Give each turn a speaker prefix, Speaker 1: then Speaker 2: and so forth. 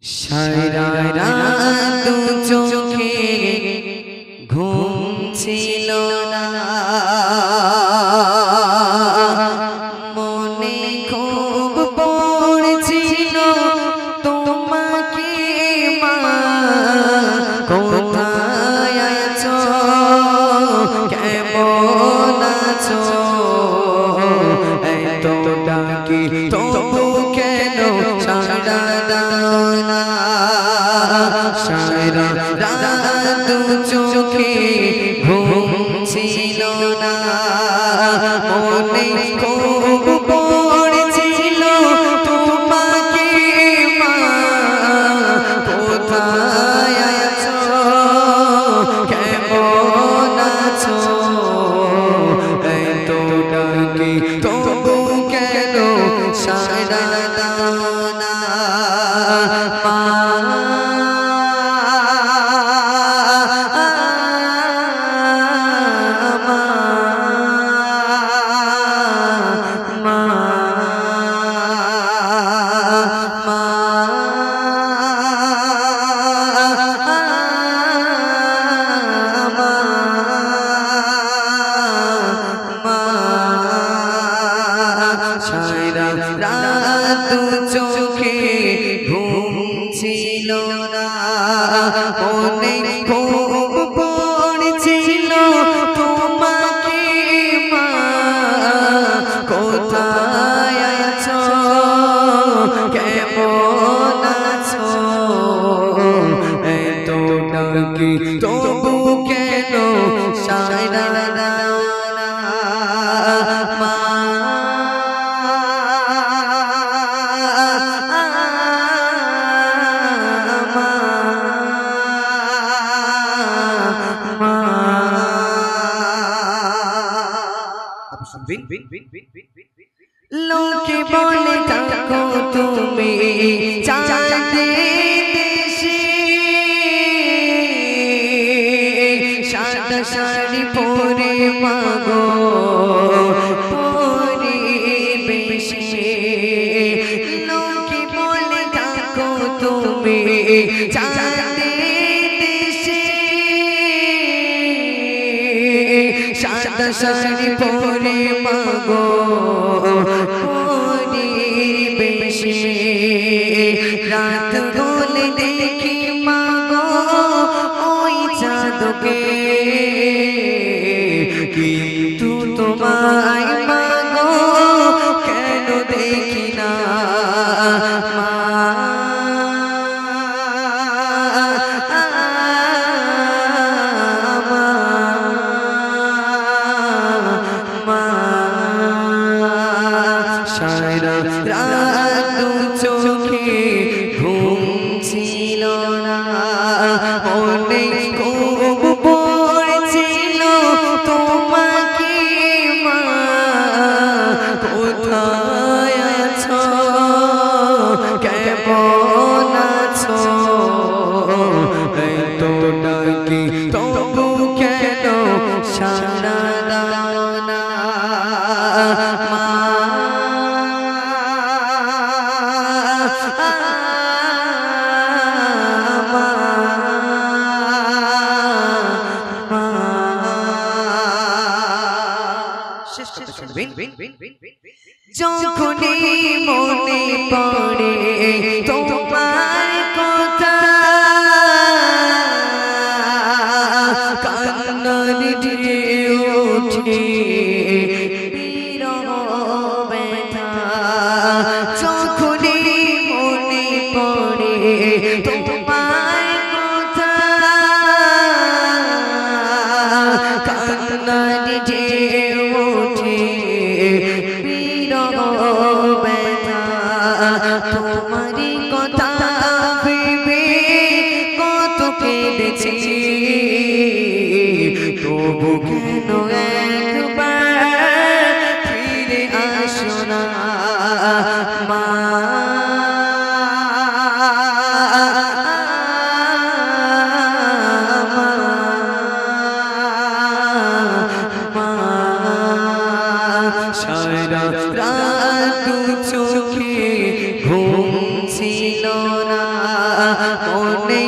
Speaker 1: সারা রাত চোখে ঘুম ছিল না, মনে খুব পড়ছিল তোমাকে মা, কোথায় আছো, কেমন আছো, এত ডাকি তবু কেন সাড়া দাও না। সারা রাত চোখে ঘুম ছিল না, মনে খুব পড়ছিল তোমাকে মা, কোথায় আছো, কেমন আছো, এত ডাকি তবু কেন সাড়া দাও না। মা সারা রাত চোখে ঘুম ছিল না, মনে খুব পড়ছিল তোমাকে মা, কোথায় আছো, কেমন আছো, এত ডাকি তবু কেন সাড়া দাও না। মা লোকে বলে থাকো তুমি চাঁদের দেশে, সাদা শাড়ি পরে মাগো পরিবেশে, লোকে বলে থাকো তুমি চাঁদের দেশে, সাদা শাড়ি পরে মাগো পরিবেশে, রাত হলে দেখি মাগো ওই চাঁদকে, কিন্তু তোমায় মাগো কেন দেখি না। সারা রাত চোখে ঘুম ছিল না, মনে খুব পড়ছিল তোমাকে মা, কোথায় আছো, কেমন আছো, এত ডাকি তবু কেন সাড়া দাও না। মা যখনই মনে পড়ে তোমার কথা, কান্নার ঢেউ ওঠে ব্যথা, যখনই মনে পড়ে তোমার কথা, কান্নার ঢেউ ওঠে ব্যথা, তোমারই কথা ভেবে কত কেঁদেছি, তবু কেন একবার ফিরে আসো না। মা সারা রাত চোখে ঘুম ছিল না, মনে